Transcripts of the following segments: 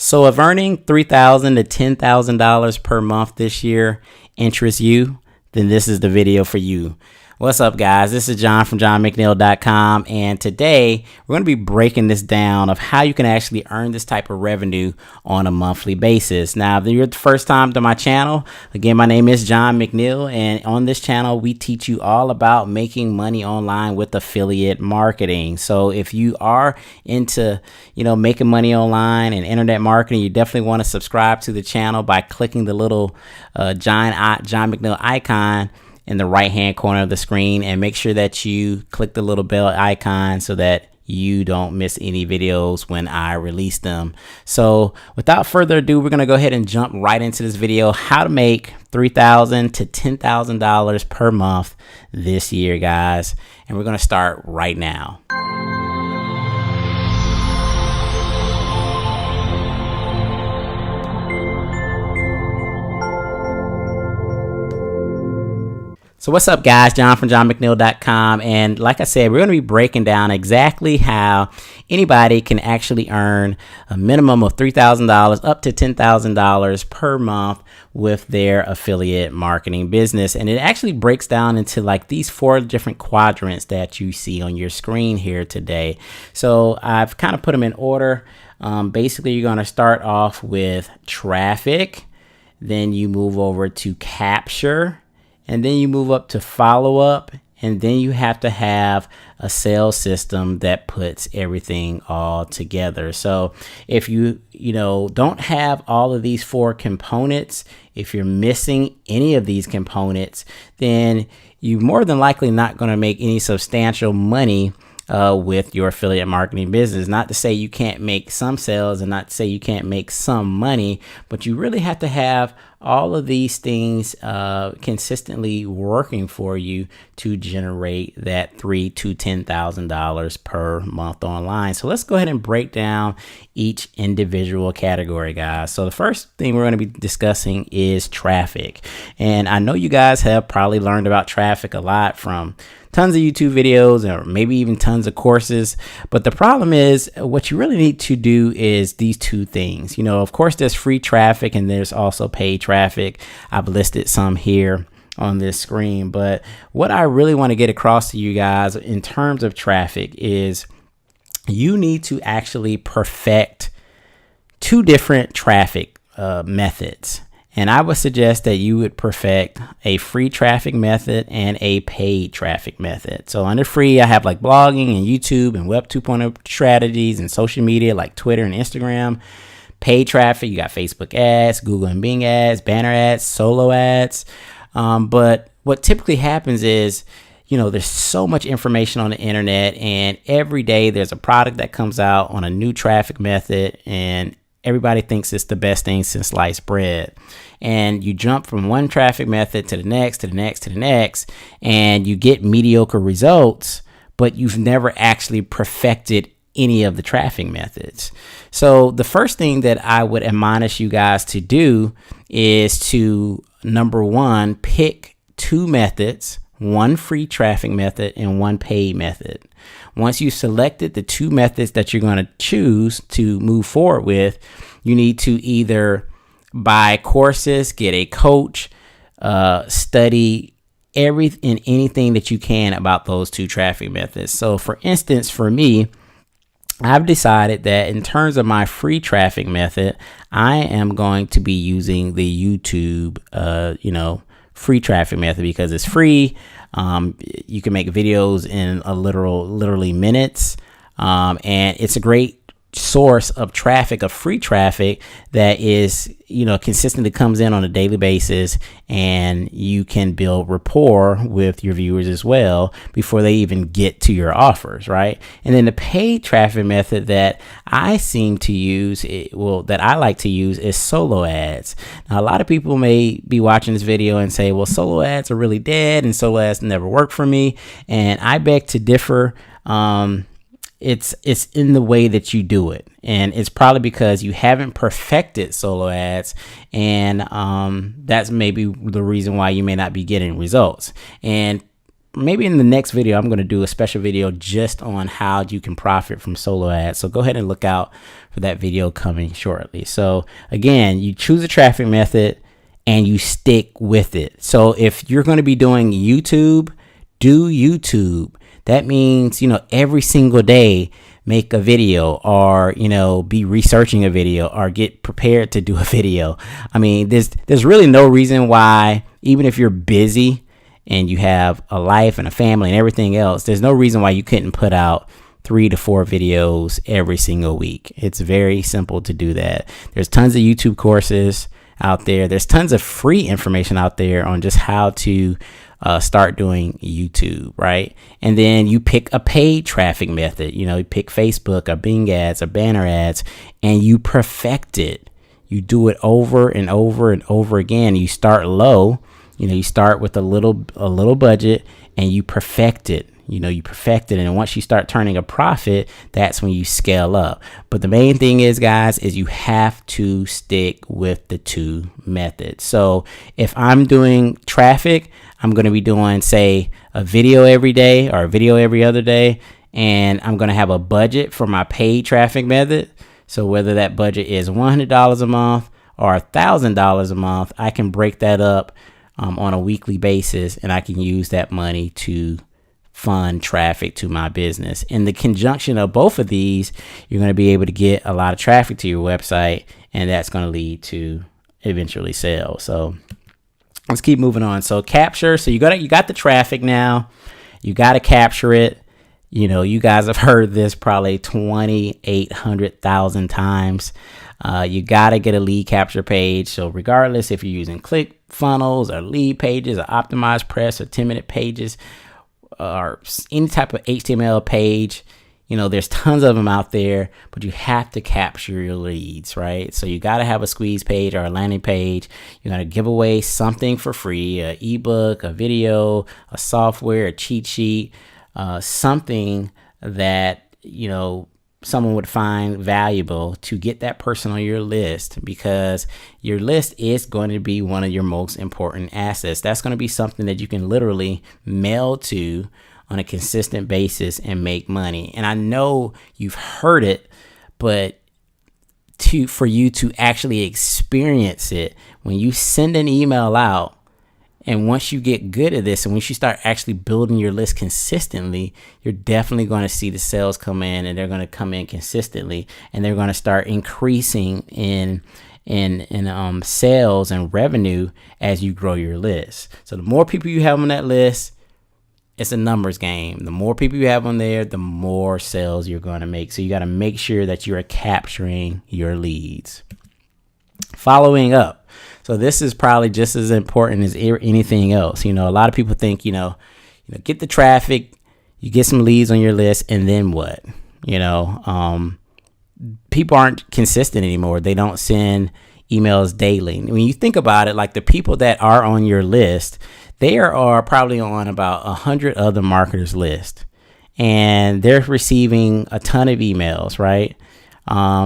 So if earning $3,000 to $10,000 per month this year interests you, then this is the video for you. What's up, guys? This is John from McNeil.com, and today we're going to be breaking this down of how you can actually earn this type of revenue on a monthly basis. Now, if you're the first time to my channel, again, my name is John McNeil, and on this channel, we teach you all about making money online with affiliate marketing. So if you are into, making money online and internet marketing, you definitely want to subscribe to the channel by clicking the little John McNeil icon in the right hand corner of the screen, and make sure that you click the little bell icon so that you don't miss any videos when I release them. So without further ado, we're going to go ahead and jump right into this video, how to make $3,000 to $10,000 per month this year, guys. And we're going to start right now. So what's up, guys? John from McNeil.com, and like I said, we're going to be breaking down exactly how anybody can actually earn a minimum of $3,000 up to $10,000 per month with their affiliate marketing business. And it actually breaks down into like these 4 different quadrants that you see on your screen here today. So I've kind of put them in order. Basically, you're going to start off with traffic, then you move over to capture, and then you move up to follow up, and then you have to have a sales system that puts everything all together. So if you don't have all of these 4 components, if you're missing any of these components, then you're more than likely not going to make any substantial money with your affiliate marketing business. Not to say you can't make some sales, and not to say you can't make some money, but you really have to have all of these things consistently working for you to generate that $3,000 to $10,000 per month online. So let's go ahead and break down each individual category, guys. So the first thing we're going to be discussing is traffic. And I know you guys have probably learned about traffic a lot from tons of YouTube videos or maybe even tons of courses. But the problem is, what you really need to do is these 2 things. Of course, there's free traffic and there's also paid traffic. I've listed some here on this screen. But what I really want to get across to you guys in terms of traffic is you need to actually perfect 2 different traffic methods. And I would suggest that you would perfect a free traffic method and a paid traffic method. So under free, I have like blogging and YouTube and Web 2.0 strategies and social media like Twitter and Instagram. Paid traffic, you got Facebook ads, Google and Bing ads, banner ads, solo ads. But what typically happens is, there's so much information on the internet, and every day there's a product that comes out on a new traffic method, and everybody thinks it's the best thing since sliced bread. And you jump from one traffic method to the next, to the next, to the next, and you get mediocre results, but you've never actually perfected any of the traffic methods. So the first thing that I would admonish you guys to do is to, number 1, pick 2 methods, 1 free traffic method and 1 paid method. Once you've selected the 2 methods that you're going to choose to move forward with, you need to either buy courses, get a coach, study anything that you can about those 2 traffic methods. So for instance, for me, I've decided that in terms of my free traffic method, I am going to be using the YouTube, free traffic method because it's free. You can make videos in literally minutes. And it's a great source of traffic, of free traffic that is, consistently comes in on a daily basis, and you can build rapport with your viewers as well before they even get to your offers, right? And then the paid traffic method that I that I like to use is solo ads. Now, a lot of people may be watching this video and say, well, solo ads are really dead and solo ads never work for me. And I beg to differ. It's in the way that you do it, and it's probably because you haven't perfected solo ads, and that's maybe the reason why you may not be getting results. And maybe in the next video, I'm going to do a special video just on how you can profit from solo ads. So go ahead and look out for that video coming shortly. So again, you choose a traffic method and you stick with it. So if you're going to be doing YouTube, do YouTube. That means, every single day, make a video, or, be researching a video, or get prepared to do a video. I mean, there's really no reason why, even if you're busy and you have a life and a family and everything else, there's no reason why you couldn't put out 3 to 4 videos every single week. It's very simple to do that. There's tons of YouTube courses out there. There's tons of free information out there on just how to start doing YouTube, right? And then you pick a paid traffic method. You pick Facebook or Bing ads or banner ads, and you perfect it. You do it over and over and over again. You start low. You start with a little budget, and you perfect it. You perfect it, and once you start turning a profit, that's when you scale up. But the main thing is, guys, is you have to stick with the 2 methods. So if I'm doing traffic, I'm going to be doing, say, a video every day or a video every other day, and I'm going to have a budget for my paid traffic method. So whether that budget is $100 a month or $1,000 a month, I can break that up on a weekly basis, and I can use that money to fund traffic to my business. In the conjunction of both of these, you're going to be able to get a lot of traffic to your website, and that's going to lead to eventually sales. So let's keep moving on. So capture. So you got the traffic now. You got to capture it. You guys have heard this probably 2,800,000 times. You got to get a lead capture page. So regardless if you're using ClickFunnels or lead pages or optimized press or 10-minute pages or any type of HTML page, there's tons of them out there, but you have to capture your leads, right? So you got to have a squeeze page or a landing page. You're going to give away something for free, an ebook, a video, a software, a cheat sheet, something that, someone would find valuable to get that person on your list, because your list is going to be one of your most important assets. That's going to be something that you can literally mail to on a consistent basis and make money. And I know you've heard it, but for you to actually experience it, when you send an email out, and once you get good at this, and once you start actually building your list consistently, you're definitely going to see the sales come in, and they're going to come in consistently, and they're going to start increasing in sales and revenue as you grow your list. So the more people you have on that list, it's a numbers game. The more people you have on there, the more sales you're going to make. So you got to make sure that you are capturing your leads. Following up. So this is probably just as important as anything else. A lot of people think, get the traffic, you get some leads on your list, and then what? People aren't consistent anymore. They don't send emails daily. When you think about it, like the people that are on your list, they are probably on about 100 other marketers' list, and they're receiving a ton of emails, right?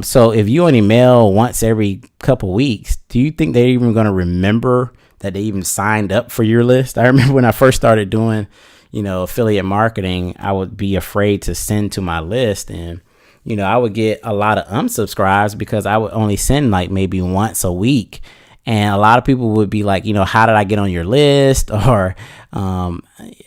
So if you only mail once every couple weeks, do you think they're even going to remember that they even signed up for your list? I remember when I first started doing, affiliate marketing, I would be afraid to send to my list, and, I would get a lot of unsubscribes because I would only send like maybe once a week. And a lot of people would be like, how did I get on your list? Or I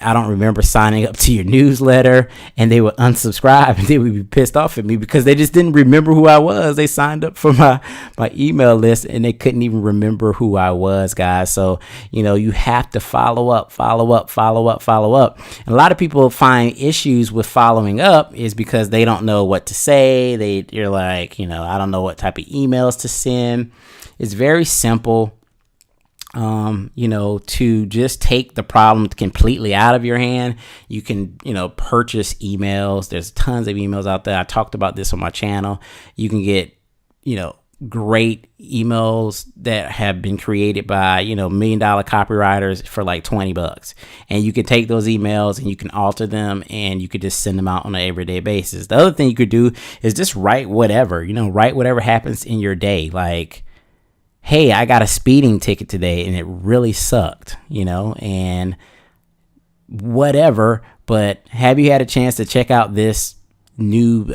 don't remember signing up to your newsletter, and they would unsubscribe, and they would be pissed off at me because they just didn't remember who I was. They signed up for my email list, and they couldn't even remember who I was, guys. So, you have to follow up. And a lot of people find issues with following up is because they don't know what to say. You're like, I don't know what type of emails to send. It's very simple, to just take the problem completely out of your hand. You can, purchase emails. There's tons of emails out there. I talked about this on my channel. You can get, great emails that have been created by, $1 million copywriters for like $20. And you can take those emails and you can alter them, and you could just send them out on an everyday basis. The other thing you could do is just write whatever happens in your day. Like, hey, I got a speeding ticket today and it really sucked, and whatever. But have you had a chance to check out this new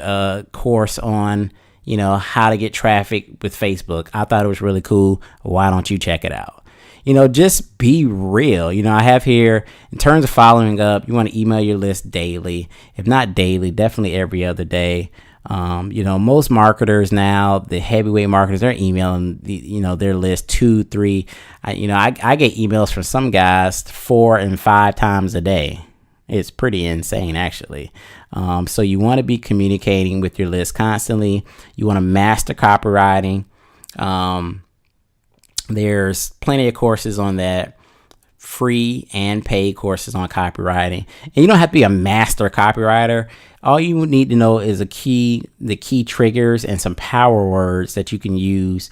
course on, how to get traffic with Facebook? I thought it was really cool. Why don't you check it out? Just be real. I have here, in terms of following up, you want to email your list daily. If not daily, definitely every other day. Most marketers now, the heavyweight marketers, they're emailing their list 2, 3. I get emails from some guys 4 and 5 times a day. It's pretty insane, actually. So you want to be communicating with your list constantly. You want to master copywriting. There's plenty of courses on that, free and paid courses on copywriting. And you don't have to be a master copywriter. All you need to know is the key triggers and some power words that you can use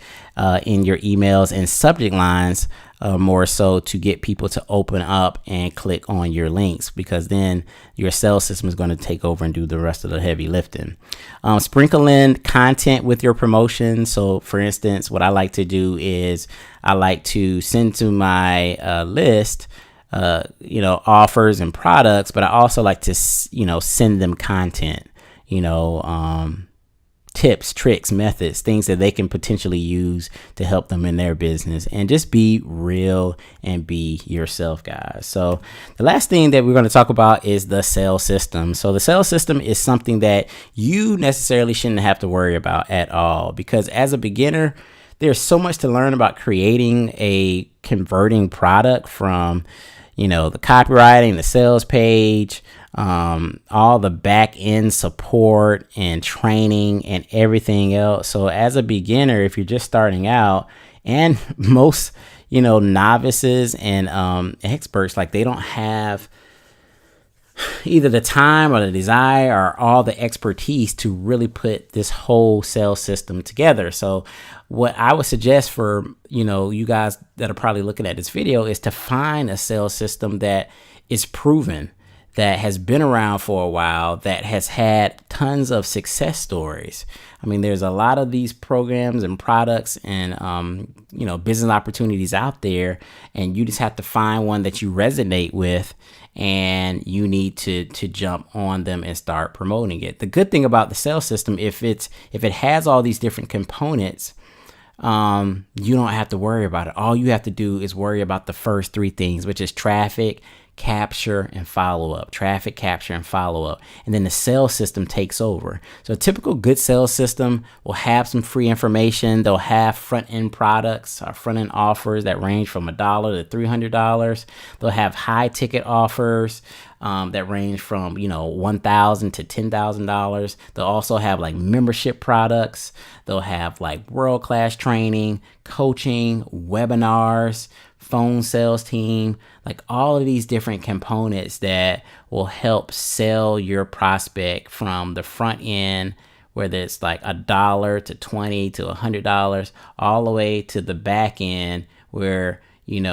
in your emails and subject lines, more so to get people to open up and click on your links, because then your sales system is going to take over and do the rest of the heavy lifting. Sprinkle in content with your promotion. So for instance, what I like to do is I like to send to my list offers and products, but I also like to, send them content, tips, tricks, methods, things that they can potentially use to help them in their business. And just be real and be yourself, guys. So the last thing that we're going to talk about is the sales system. So the sales system is something that you necessarily shouldn't have to worry about at all, because as a beginner, there's so much to learn about creating a converting product, from the copywriting, the sales page, all the back end support and training and everything else. So as a beginner, if you're just starting out, and most, novices and experts, like, they don't have either the time or the desire or all the expertise to really put this whole sales system together. So what I would suggest for, you guys that are probably looking at this video is to find a sales system that is proven, that has been around for a while, that has had tons of success stories. I mean, there's a lot of these programs and products and, business opportunities out there, and you just have to find one that you resonate with, and you need to jump on them and start promoting it. The good thing about the sales system, if it has all these different components, you don't have to worry about it. All you have to do is worry about the first 3 things, which is traffic, capture, and follow up. Traffic, capture, and follow up. And then the sales system takes over. So a typical good sales system will have some free information. They'll have front end products or front end offers that range from $1 to $300. They'll have high ticket offers that range from $1,000 to $10,000. They'll also have like membership products. They'll have like world-class training, coaching, webinars, phone sales team, like all of these different components that will help sell your prospect from the front end, whether it's like $1 to $20 to $100, all the way to the back end where, in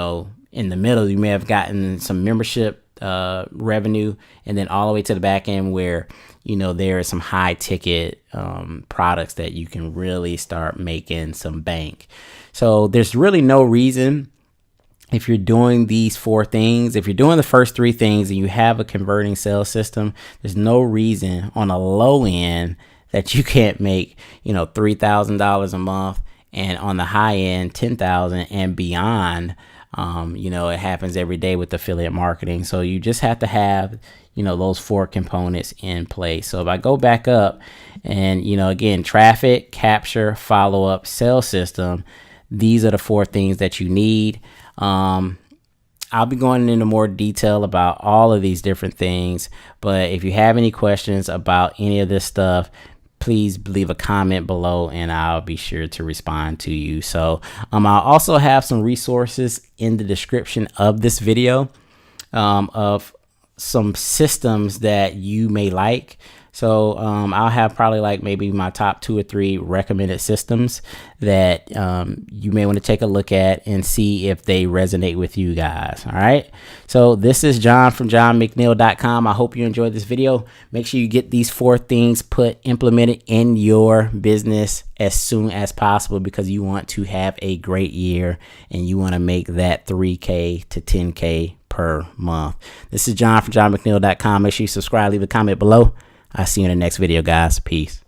the middle, you may have gotten some membership revenue, and then all the way to the back end where, there are some high ticket products that you can really start making some bank. So there's really no reason, if you're doing these 4 things, if you're doing the first 3 things and you have a converting sales system, there's no reason on a low end that you can't make, $3,000 a month, and on the high end, $10,000 and beyond. It happens every day with affiliate marketing. So you just have to have, those 4 components in place. So if I go back up and, again, traffic, capture, follow up, sales system, these are the 4 things that you need. I'll be going into more detail about all of these different things, but if you have any questions about any of this stuff, please leave a comment below and I'll be sure to respond to you. So I'll also have some resources in the description of this video of some systems that you may like. So I'll have probably like maybe my top 2 or 3 recommended systems that you may want to take a look at and see if they resonate with you guys. All right. So this is John from johnmcneil.com. I hope you enjoyed this video. Make sure you get these 4 things implemented in your business as soon as possible, because you want to have a great year and you want to make that $3K to $10K per month. This is John from johnmcneil.com. Make sure you subscribe, leave a comment below. I'll see you in the next video, guys. Peace.